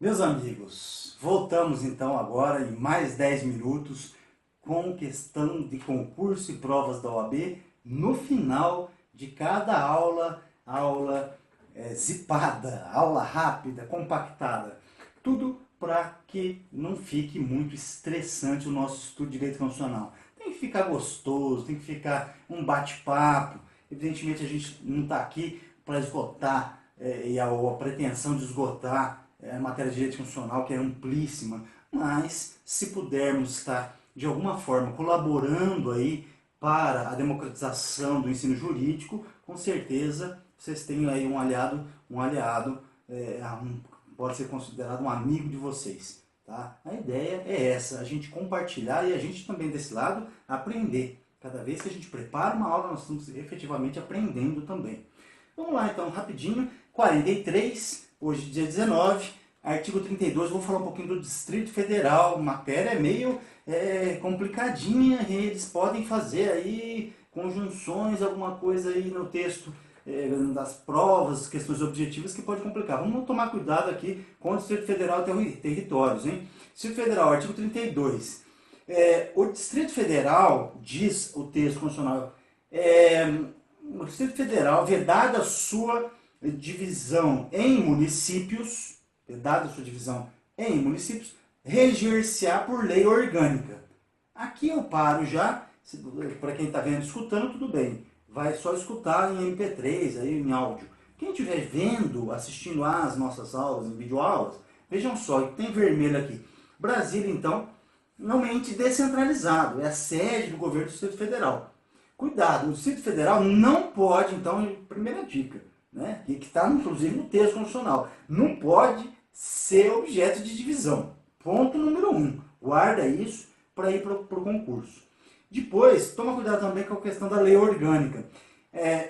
Meus amigos, voltamos então agora em mais 10 minutos com questão de concurso e provas da OAB no final de cada aula zipada, aula rápida, compactada. Tudo para que não fique muito estressante o nosso estudo de direito constitucional. Tem que ficar gostoso, tem que ficar um bate-papo. Evidentemente a gente não está aqui para esgotar e a pretensão de esgotar a matéria de direito constitucional, que é amplíssima, mas se pudermos estar de alguma forma colaborando aí para a democratização do ensino jurídico, com certeza vocês têm aí um aliado pode ser considerado um amigo de vocês. Tá? A ideia é essa, a gente compartilhar e a gente também desse lado aprender. Cada vez que a gente prepara uma aula, nós estamos efetivamente aprendendo também. Vamos lá então, rapidinho. 43, hoje dia 19, artigo 32, vou falar um pouquinho do Distrito Federal, matéria meio complicadinha, eles podem fazer aí conjunções, alguma coisa aí no texto das provas, questões objetivas que pode complicar. Vamos tomar cuidado aqui com o Distrito Federal e territórios, hein? Distrito Federal, artigo 32. O Distrito Federal, diz o texto constitucional, o Distrito Federal, vedada a sua divisão em municípios, reger-se-á por lei orgânica. Aqui eu paro já, para quem está vendo, escutando, tudo bem. Vai só escutar em MP3, aí em áudio. Quem estiver vendo, assistindo às nossas aulas, em videoaulas, vejam só, tem vermelho aqui. Brasília, então, não é um ente descentralizado, é a sede do governo do Distrito Federal. Cuidado, o Distrito Federal não pode, então, primeira dica, né, que está inclusive no texto constitucional, não pode ser objeto de divisão. Ponto número 1. Guarda isso para ir para o concurso. Depois, toma cuidado também com a questão da lei orgânica.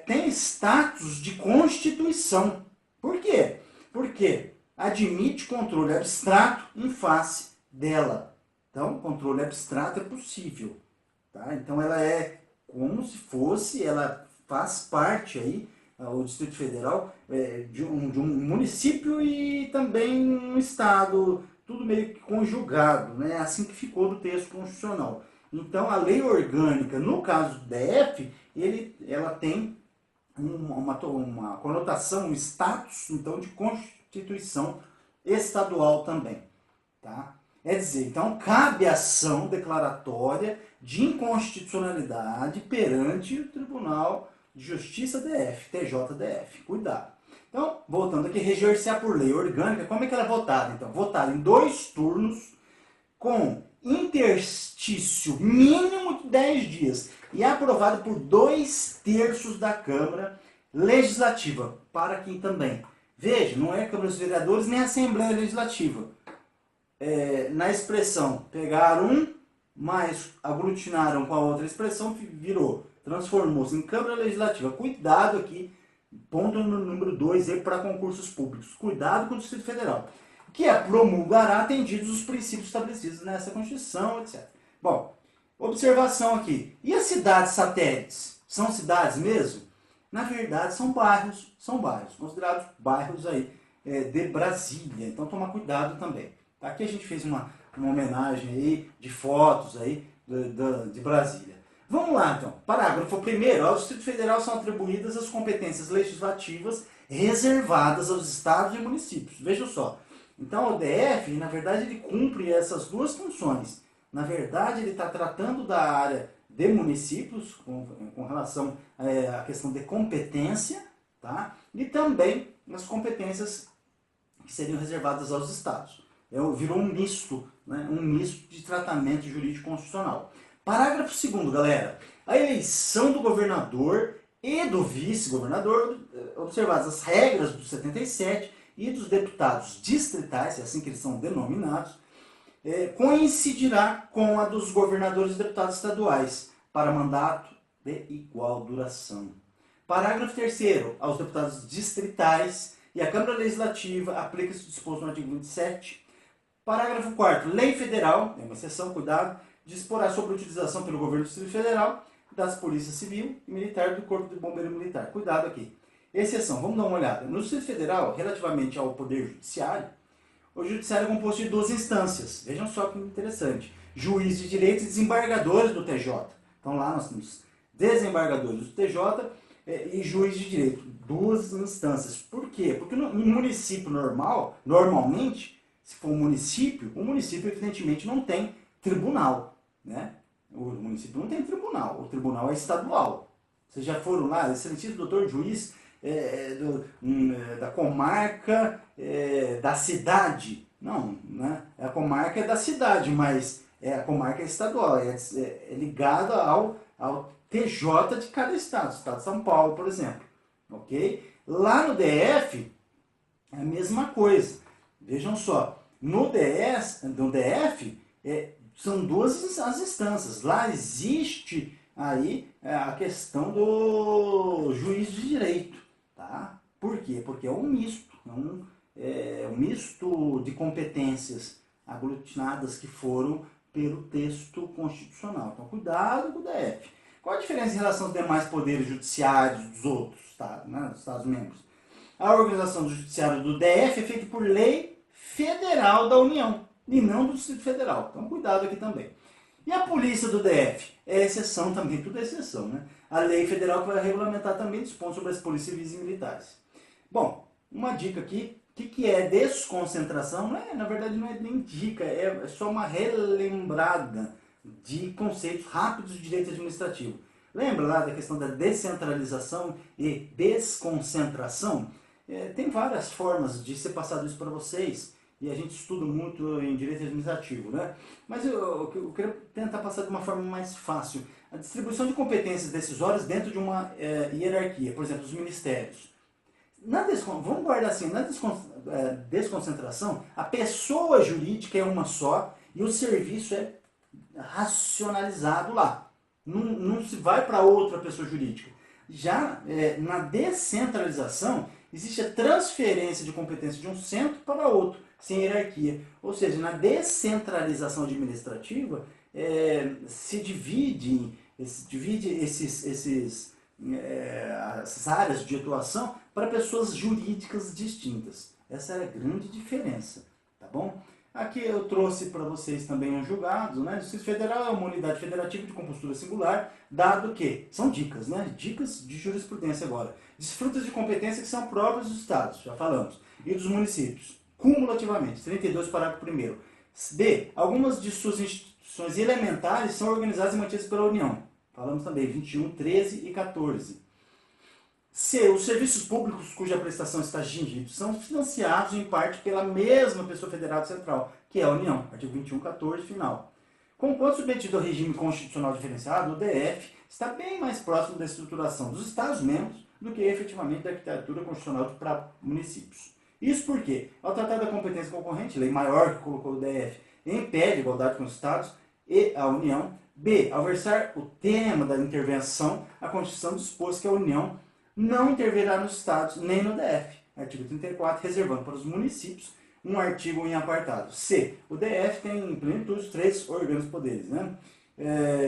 Tem status de constituição. Por quê? Porque admite controle abstrato em face dela. Então, controle abstrato é possível. Tá? Então, ela é como se fosse, ela faz parte aí, o Distrito Federal, de um município e também um estado, tudo meio que conjugado, né? Assim que ficou do texto constitucional. Então, a lei orgânica, no caso do DF, ela tem uma conotação, um status, então, de constituição estadual também. Tá? É dizer, então, cabe ação declaratória de inconstitucionalidade perante o Tribunal de Justiça DF, TJDF. Cuidado. Então, voltando aqui, reger-se-á por lei orgânica, como é que ela é votada? Então, votada em 2 turnos, com interstício mínimo de 10 dias e é aprovado por 2/3 da Câmara Legislativa. Para quem também. Veja, não é Câmara dos Vereadores nem Assembleia Legislativa. Na expressão, pegaram mas aglutinaram com a outra expressão, transformou-se em Câmara Legislativa. Cuidado aqui, ponto número 2 para concursos públicos. Cuidado com o Distrito Federal, que promulgará atendidos os princípios estabelecidos nessa Constituição, etc. Bom, observação aqui. E as cidades satélites? São cidades mesmo? Na verdade, são bairros, considerados bairros aí de Brasília. Então, toma cuidado também. Aqui a gente fez uma homenagem aí de fotos aí de Brasília. Vamos lá, então. Parágrafo 1º. Ao Distrito Federal são atribuídas as competências legislativas reservadas aos estados e municípios. Veja só. Então, o DF, na verdade, ele cumpre essas 2 funções. Na verdade, ele está tratando da área de municípios, com relação à questão de competência, tá? E também as competências que seriam reservadas aos estados. Virou um misto, né? Um misto de tratamento jurídico constitucional. Parágrafo 2º, galera. A eleição do governador e do vice-governador, observadas as regras do 77, e dos deputados distritais, é assim que eles são denominados, coincidirá com a dos governadores e deputados estaduais, para mandato de igual duração. Parágrafo 3º. Aos deputados distritais e à Câmara Legislativa aplica-se o disposto no artigo 27. Parágrafo 4º. Lei Federal, é uma exceção, cuidado, disporá sobre a utilização pelo governo do Distrito Federal das polícias civil e militar do Corpo de Bombeiro Militar. Cuidado aqui. Exceção, vamos dar uma olhada. No Distrito Federal, relativamente ao Poder Judiciário, O judiciário é composto de duas instâncias. Vejam só que interessante. Juiz de direito e desembargadores do TJ. Então lá nós temos desembargadores do TJ e juiz de direito. Duas instâncias. Por quê? Porque no município normalmente, se for um município, o município evidentemente não tem tribunal, né? O município não tem tribunal, o tribunal é estadual. Vocês já foram lá, excelentíssimo doutor juiz da comarca da cidade. Não, né? A comarca é da cidade, mas a comarca é estadual, é ligada ao TJ de cada estado, estado de São Paulo, por exemplo. Ok? Lá no DF é a mesma coisa. Vejam só, no DF são duas as instâncias. Lá existe aí a questão do juiz de direito. Tá? Por quê? Porque é um misto. É um misto de competências aglutinadas que foram pelo texto constitucional. Então, cuidado com o DF. Qual a diferença em relação aos demais poderes judiciários dos outros estados, né, dos Estados-membros? A organização do judiciário do DF é feita por lei federal da União e não do Distrito Federal. Então, cuidado aqui também. E a polícia do DF? É exceção também, tudo é exceção, né? A lei federal que vai regulamentar também dispõe sobre as polícias civis e militares. Bom, uma dica aqui. O que é desconcentração? Na verdade, não é nem dica, é só uma relembrada de conceitos rápidos de direito administrativo. Lembra lá da questão da descentralização e desconcentração? Tem várias formas de ser passado isso para vocês, e a gente estuda muito em direito administrativo, né? Mas eu quero tentar passar de uma forma mais fácil. A distribuição de competências decisórias dentro de uma hierarquia, por exemplo, os ministérios. Vamos guardar assim, na desconcentração, a pessoa jurídica é uma só e o serviço é racionalizado lá. Não se vai para outra pessoa jurídica. Já na descentralização, existe a transferência de competência de um centro para outro, sem hierarquia. Ou seja, na descentralização administrativa, se divide essas áreas de atuação para pessoas jurídicas distintas. Essa é a grande diferença, tá bom? Aqui eu trouxe para vocês também os julgados, né? O Distrito Federal é uma unidade federativa de compostura singular, dado que, são dicas, né? Dicas de jurisprudência agora. Desfruta de competências que são próprias dos estados, já falamos, e dos municípios, cumulativamente, 32, parágrafo 1º. B. Algumas de suas instituições elementares são organizadas e mantidas pela União. Falamos também 21, 13 e 14. C. Os serviços públicos cuja prestação está extinguida são financiados em parte pela mesma pessoa federal central, que é a União. Artigo 21, 14, final. Conquanto submetido ao regime constitucional diferenciado, o DF está bem mais próximo da estruturação dos Estados-membros do que efetivamente da arquitetura constitucional para municípios. Isso porque, ao tratar da competência concorrente, lei maior que colocou o DF, impede a igualdade com os Estados e a União. B. Ao versar o tema da intervenção, a Constituição dispôs que a União não intervirá nos Estados nem no DF. Artigo 34, reservando para os municípios um artigo em apartado. C. O DF tem em plenitude 3 órgãos poderes, né?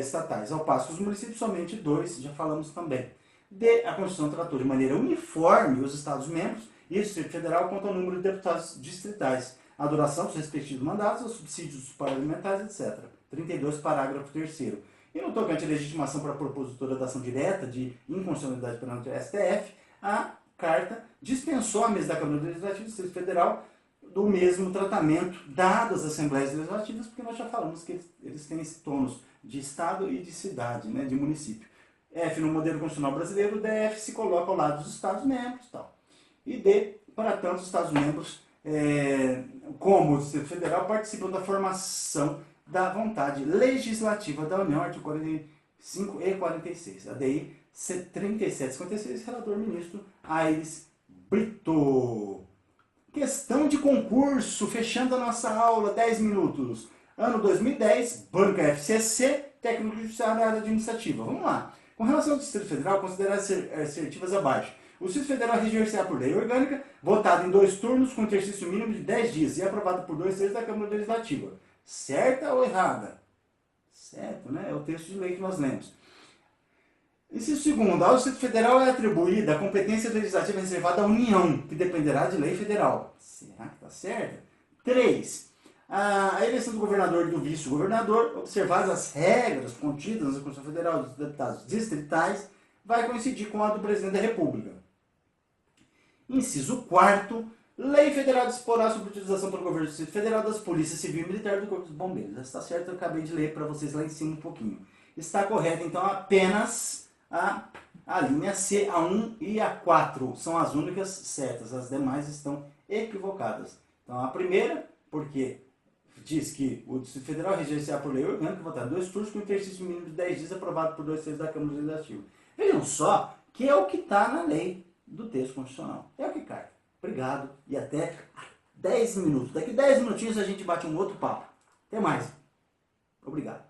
Estatais, ao passo que os municípios somente 2, já falamos também. D. A Constituição tratou de maneira uniforme os Estados-membros e o Distrito Federal quanto ao número de deputados distritais, a duração dos respectivos mandatos, os subsídios parlamentares, etc. 32, parágrafo 3º. E no tocante à legitimação para a propositura da ação direta de inconstitucionalidade perante o STF, a Carta dispensou à mesa da Câmara Legislativa do Distrito Federal do mesmo tratamento dado às Assembleias Legislativas, porque nós já falamos que eles têm esse tônus de Estado e de cidade, né, de município. F, no modelo constitucional brasileiro, o DF se coloca ao lado dos Estados-membros. E D, para tanto, os Estados-membros, como o Distrito Federal, participam da formação da vontade legislativa da União, artigo 45 e 46. ADI 3756, relator ministro Aires Brito. Questão de concurso, fechando a nossa aula, 10 minutos. Ano 2010, Banca FCC, técnico judiciário da área administrativa. Vamos lá. Com relação ao Distrito Federal, considerar as assertivas abaixo. O Distrito Federal reger-se-á por lei orgânica, votada em 2 turnos, com exercício mínimo de 10 dias e aprovada por 2/3 da Câmara Legislativa. Certa ou errada? Certo, né? É o texto de lei que nós lemos. Inciso segundo, ao Distrito Federal é atribuída a competência legislativa reservada à União, que dependerá de lei federal. Será que está certo? 3. A eleição do governador e do vice-governador, observadas as regras contidas na Constituição Federal dos deputados distritais, vai coincidir com a do presidente da República. Inciso 4º, lei federal disporá sobre a utilização pelo governo do Distrito Federal das polícias civil e militar do Corpo dos Bombeiros. Está certo, eu acabei de ler para vocês lá em cima um pouquinho. Está correto, então, apenas a linha C, a 1 e a 4. São as únicas certas, as demais estão equivocadas. Então, a primeira, porque diz que o Distrito Federal regenciar por lei orgânica, votar 2 turnos com exercício mínimo de 10 dias, aprovado por 2/3 da Câmara Legislativa. Vejam só que é o que está na lei do texto constitucional. É o que cai. Obrigado e até 10 minutos. Daqui 10 minutinhos a gente bate um outro papo. Até mais. Obrigado.